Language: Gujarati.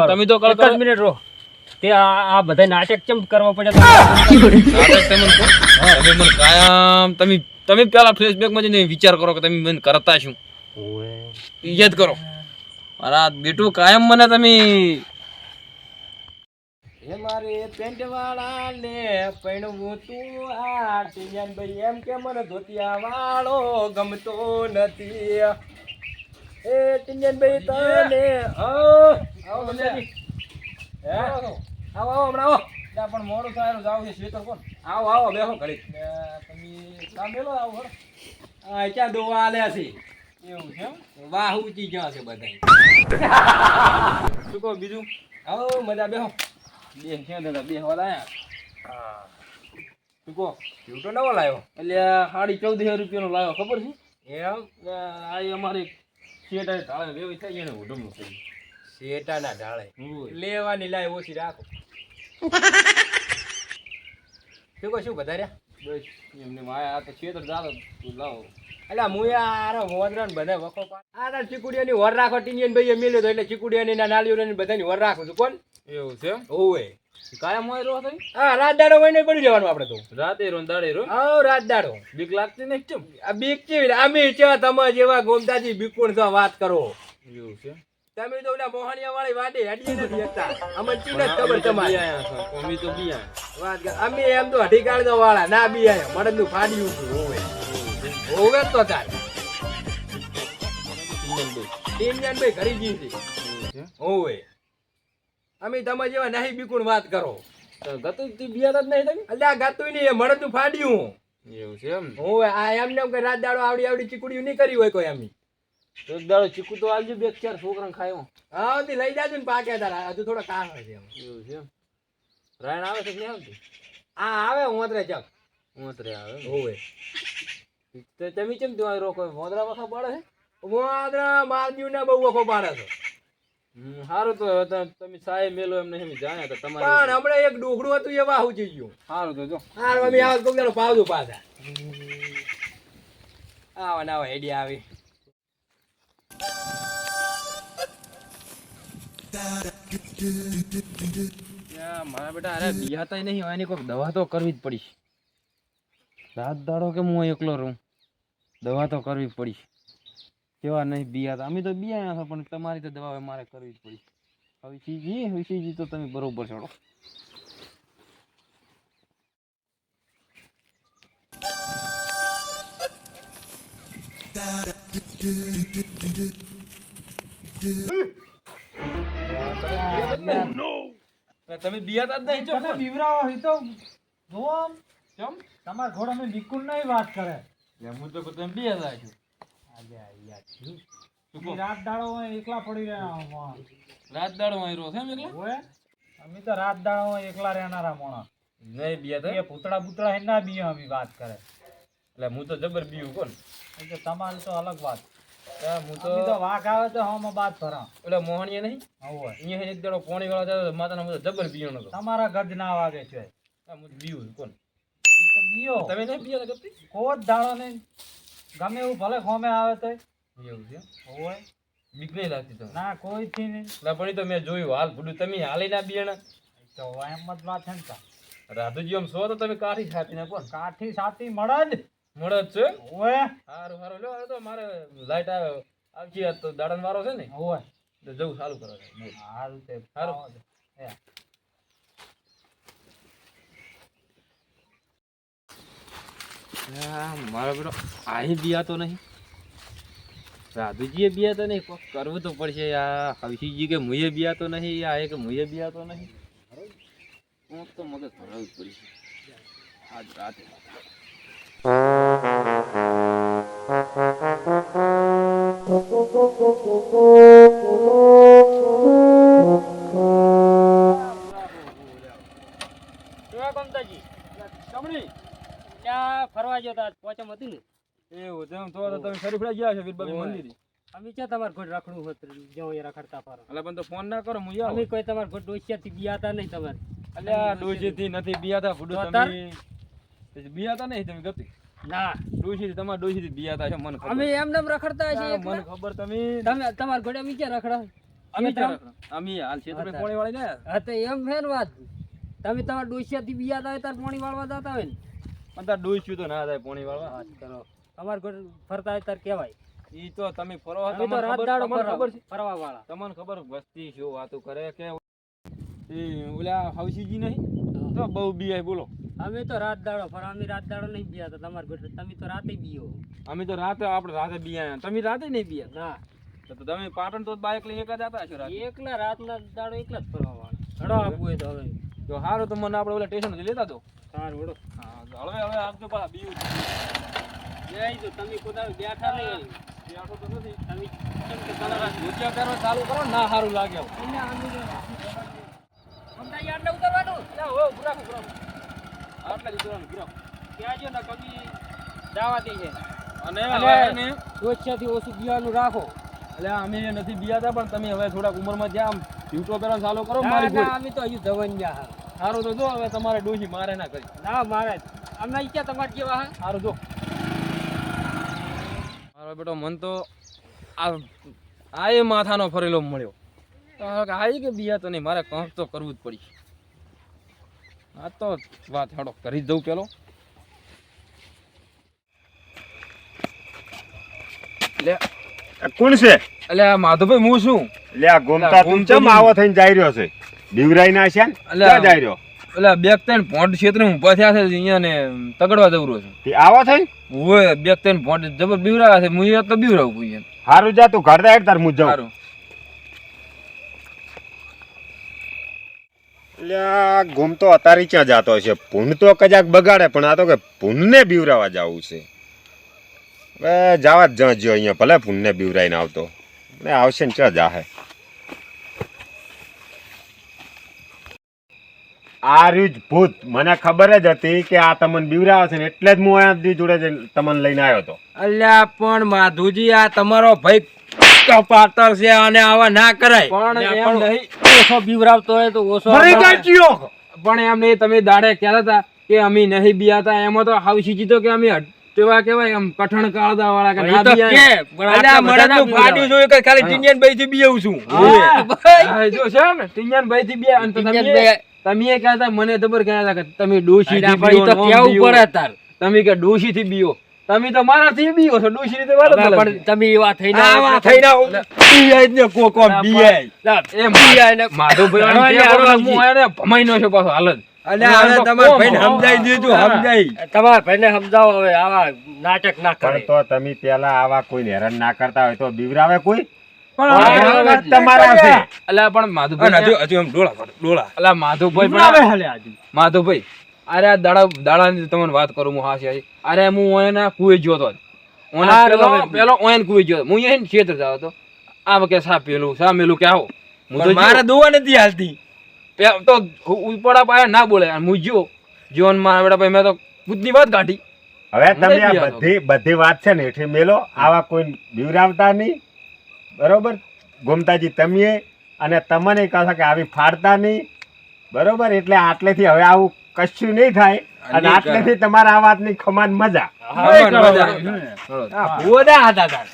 તમે તો કરો 1 મિનિટ રો તે આ બધા નાટક કેમ કરવા પડ્યા નાટક તમે કહો. તમે મને કાયમ તમે પેલા ફ્લેશબેક માં જઈને વિચાર કરો કે તમે મને કરતા શું યાદ કરો મારા બેટું કાયમ મને તમે હે મારે પેન્ટ વાળા ને પૈણવું તું આ ટીંજન ભાઈ એમ કે મને ધોતિયા વાળો ગમતો નથી એ ટીંજન ભાઈ તને આવો મંજાજી હે આવો હમણાં આવો પણ મોડું થાય જાવ છે શ્વેતર કોણ આવો બેહો ઘડી તમે કામ મેલો આવો આ ક્યાં દોવા આલ્યા છે એવું છે વાહ ઊંચી જ્યાં છે બધા શું કહો બીજું આવો મજા બેહો બે ક્યાં દાદા બે હવા લાયા શું કહો છૂટો નવો લાવ્યો એટલે 14,500 રૂપિયાનો લાવ્યો ખબર છે એમ આ અમારી શેઠ ઢાળે લેવી થાય એને ઉડમનું થઈ શેટાના ઢાળે ગયું લેવાની લાય ઓછી રાખો શું વધાર્યા બસ એમને માયા આ તો શેઠ ઢાળે લાવો અલ્યા મુયા આરો મોદરાન બધા વખો આ ચીકુડિયાની વર રાખો ટીંજન ભાઈએ મેલ્યો તો એટલે ચીકુડિયાની ના નાળીઓની બધાની વર રાખું છું કોણ એવું છે ઓવે કાયમ હોય રહો તમે હા રાત દાડો વઈને પડી જવાનું આપણે તો રાતે રો દાડે રો હા રાત દાડો બીક લાગતી નહીં કેમ આ બીક કેવી અમે ચેવા તમે જેવા ગોમતાજી બીકુણ તો વાત કરો એવું છે તમે તો ઓલા મોહણિયા વાળી વાડે હડીએ નથી હતા અમને ચીન જ ખબર તમારી કોમી તો બી વાત કર અમે એમ તો હઠી કાઢતો વાળા ના બી આયા મડદનું ફાડ્યું છું ઓવે ઓવે તો તાર ટીંજન ભાઈ ઘરી જી છે ઓવે અમે તમે જેવા નહીં બીકુણ વાત કરો ગતું બિયાતા જ નહીં તમે અલ્યા ગાતું નહીં મડદનું ફાડ્યું એવું છે એમ ઓવે આ એમને એમ કે રાત દાડો આવડી ચીકુડિયું નહીં કરી હોય કોઈ અમે એક દાડો ચીકુ તો આલજો બે ચાર છોકરાને ખાયો હા તે લઈ જાજો ને પાકે તારા હજુ થોડો કામ હશે એમ એવું છે એમ રાયણ આવે છે કે નહીં આવતી આ આવે ઓતરે ચક ઉતરે આવે ઓવે તો તમે કેમ તમારે રોકો મોદરા વખા પડે છે મોદરા મારજ્યું ને બહુ વખો પાડે છે સારું તો તમે સાહેબ મેલો એમ નહીં જાણ્યા તો તમારે પણ હમણાં એક ડોકડું હતું એ વાહુ થઈ ગયું સારું તો જો હાર અમે આવા કોક દાડો પાવજો પાછા આવા ના આવા હેડી આવી મારા બેટા અરે બિયાતા નહીં હોય એની કોઈક દવા તો કરવી જ પડી રાત દાડો કે હું એકલો રહું દવા તો કરવી જ પડી કેવા નહીં બિયાતા અમે તો બિયા છો પણ તમારી તો દવા મારે કરવી જ પડી વિશીજી તો તમે બરોબર છોડો તમે બિયાતા જ નહીં છો બીવરાવો હોય તો જોવો કેમ તમાર ઘોડા મેં વિકુલ નહીં વાત કરે હું તો તમે બિયાતા છો રાત દાડો એકલા પડી રહ્યા રાત દાડો અહીં રહો છે એમ એકલા હોય અમે તો રાત દાડો એકલા રહેનારા મોણા નહીં બિયાતા એ પૂતળા બુતળા હે ના બીયા અમે વાત કરે એટલે હું તો જબર બીયું કોણ તો તમારી તો અલગ વાત હું તો વાઘ આવે તો હમ બાત ભરા ઓલા મોહણીયા નહીં હોય અહીંયા એક દાડો પોણી વાળા જતો માતાના મુજબ જબર બીયો નતો તમારા ગજ ના વાગે છે હું બીયું કોણ ઈ તો બીયો તમે નહીં બીયા કરતી કોઈ દાડો નહીં ગમે એવું ભલે ખોમે આવે તો એવું છે હોય બીક નહીં લાગતી તમને ના કોઈ થી નહીં ના પડી તો મેં જોયું હાલ ભૂડું તમે હાલી ના બિયાણા તો એમ જ વાત છે ને તા. રાધુજી આમ સો તો તમે કાઠી છાતીને કોણ કાઠી સાથી મળે જ મળે જ છે હોય સારું સારું લો તો મારે લાઈટ આવે આવતી આજ તો દાડન વારો છે ને હોય તો જવું સારું કરો હાલ તે સારું. હે મારો બેટો આહી બિયાતો નહીં રાધુજીએ બિયાતો નહીં કોક કરવું તો પડશે આ હવસીજી કે મુએ બિયાતો નહીં આ એક મુએ બિયાતો નહીં હું તો મગજ ભરાવું જ પડશે આજ રાતે ત્યાં ફરવા જતા પોચમ હતી ને એવું તેમ તો તમે શરીફડા ગયા છો વીરબાબી મંદિર અમે ક્યાં તમારે કોઈ રખડું હોત જો એ રખડતા ફરો એટલે પણ તો ફોન ના કરો હું અમે કોઈ તમારે કોઈ ડોસિયાથી બિયાતા નહીં તમારે એટલે આ ડોશીથી નથી બિયાતા ભૂડું તો તમે બિયાતા નહીં તમે ગતિ ના ડોશીથી તમારા ડોશીથી બિયાતા છે મને ખબર અમે એમ નેમ રખડતા છીએ મને ખબર તમે તમે તમારે ઘોડે અમે ક્યાં રખડા અમે ખેતરમાં? અમે હાલ ક્ષેત્રે હા, પોણી વાળી ગયા હા તો એમ છે ને વાત. તમે તમારા ડોશિયાથી બિયા થાય તાર પાણી વાળવા જતા હોય ને. પણ તાર ડોસ્યું તો ના થાય પોણી વાળવા વાત કરો. તમારે ઘર ફરતા હોય તાર કહેવાય. ઈ તો તમે ફરો અમે તો રાત દાડો ખબર છે ફરવા વાળા. તમને ખબર વસ્તી શું વાતો કરે કે એ ઓલા હવસીજી નહીં તો બહુ બીઆઈ બોલો અમે તો રાત દાડો ફરવા. અમે રાત દાડો નહીં બિયા તો તમારે ઘર તમે તો રાતે બીયો. અમે તો રાતે આપણે રાતે બીયા તમે રાતે નહીં બીયા ના તો તમે પાટણ તો બાઇક લઈને એક જ જતા હશો રાતે એકલા રાતના દાડો એકલા જ ફરવા વાળા. હડો આપવું હોય તો હવે તો સારું તો મને આપણે ઓલા સ્ટેશન લેતા દો સારું હડો. હા હવે હવે આપજો પાછા બીયું જઈ તો તમે પોતા બેઠા નહીં. બેઠો તો નથી તમે કેમ કે તમારા ધોતિયા પહેરવા ચાલુ કરો ને ના સારું લાગે હવે. અમદાવાદ યાર્ડને ઉતરવાનું. જા, હો, બુરાકો, બુરાકો. આટલા જ ઉતરવાનું, બુરાકો. ત્યાં જો ને કમી દાવાતી છે. અને અને અને ઓછાથી ઓછું બિયાનું રાખો. એટલે અમે નથી બીયાતા પણ તમે હવે થોડાક ઉંમરમાં જ્યાં આમ ડ્યુટો પહેરવા ચાલુ કરો ના મારી ના ગોળી. અમે તો હજુ ધવનિયા હા. સારું તો જો હવે તમારે ડોશી મારે ના કરી ના મારે અમે ઈચ્છા તમારે જેવા હા. સારું જો મારો બેટો મન તો આ એ માથાનો ફરેલો મળ્યો તો હવે આવી કે બીયા તો નહીં મારે કંઈક તો કરવું જ પડી આ તો વાત હેડો કરી જ દઉં પેલો લે કોણ છે એટલે આ માધુભાઈ હું શું લે આ ગોમતા તું ચમ આવો થઈને જાય રહ્યો છે બીવરાઈ ના છે ને અલ્યા. ક્યાં જાય રહ્યો એટલે બેક ત્રણ ભોંડ ક્ષેત્રે ઊભા થયા છે અહીંયા ને તગડવા જવરો છે તે આવો થઈ ઓય બેક ત્રણ ભોંડ જબર બીવરાવા છે હું તો બીવરાવું અહીંયા હારું જા તું ઘર જાય તાર મુજ જાઉં સારું એટલે આ ગોમતો અતારી ક્યાં જાતો છે ભૂન તો કજાક બગાડે પણ આ તો કે ભૂનને બીવરાવા જવું છે હવે જાવા જ જ્યો અહીંયા ભલે ભૂનને બીવરાઈને આવતો ને આવશે ને ક્યાં જાહે આ રહ્યું જ ભૂત મને ખબર જ હતી કે આ તમને બીવરાવે છે ને એટલે જ હું અહીંયા જોડે જઈને તમને લઈને આવ્યો હતો અલ્યા પણ માધુજી આ તમારો ભાઈ કપાતર છે અને આવા ના કરાય પણ એમ નહીં ઓછો બીવરાવતો હોય તો ઓછો ફરી કાઢ્યો પણ એમ નહીં તમે દાડે કહેતા હતા કે અમે નહીં બીયાતા એમાં તો હાવસી જીતો કે અમે તેવા કેવાય એમ કઠણ કાળદા વાળા કે ના બીયા અલ્યા મને તો ફાટ્યું જોયું કે ખાલી ટીનિયન ભાઈ થી બીવું છું હા, જો છે ને ટીંજાનભાઈ થી બે અને તો તમે કહેતા મને જબર કહેતા કે તમે ડોશી થી બીઓ, નોમ બીઓ. તમે કે ડોશી થી બીઓ તમે તો મારા થી બીઓ છો ડોશી થી તો વાત જ અલગ છે. તમે એવા થઈને આવા થઈને બીઆઈ ને કોકો બીઆઈ એ માધવભાઈ આમ કે હું આને ભમાઈનો છું પાછો હાલ જ અલ્યા હવે તમારા ભાઈને સમજાઈ દીધું સમજાઈ તમારા ભાઈને સમજાવો હવે આવા નાટક ના કરે. પણ તો તમે પેલા આવા કોઈ હેરાન ના કરતા હોય તો બીવરાવે કોઈ પણ આ વાત તમારા છે અલા પણ માધવભાઈ હજુ એમ ડોળા અલા માધવભાઈ માધવભાઈ અરે આ દાડાની તમને વાત કરું હું હાસી અરે હું ઓયના કુએ ગયો હતો પેલો ઓયન કુએ ગયો હતો હું અહીં ક્ષેત્ર જાવ હતો આ વખતે સા પેલું સા મેલું કે આવો હું તો મારા દુવા નથી હાલતી તો ઉપડા પાયા ના બોલે હું જ્યો જીવન મારા બેટા ભાઈ મેં તો ખુદની વાત કાઢી હવે તમે નહીં આ બીવાનો. બધી વાત છે ને એટલે મેલો આવા કોઈ બીવરાવતા નહીં બરોબર ગોમતાજી તમે અને તમને કહો કે આવી ફાડતા નહીં બરોબર એટલે આટલેથી હવે આવું કશું નહીં થાય અને આટલેથી તમારા આ વાતની ખમાન મજા હા, ભુવા હતા તાર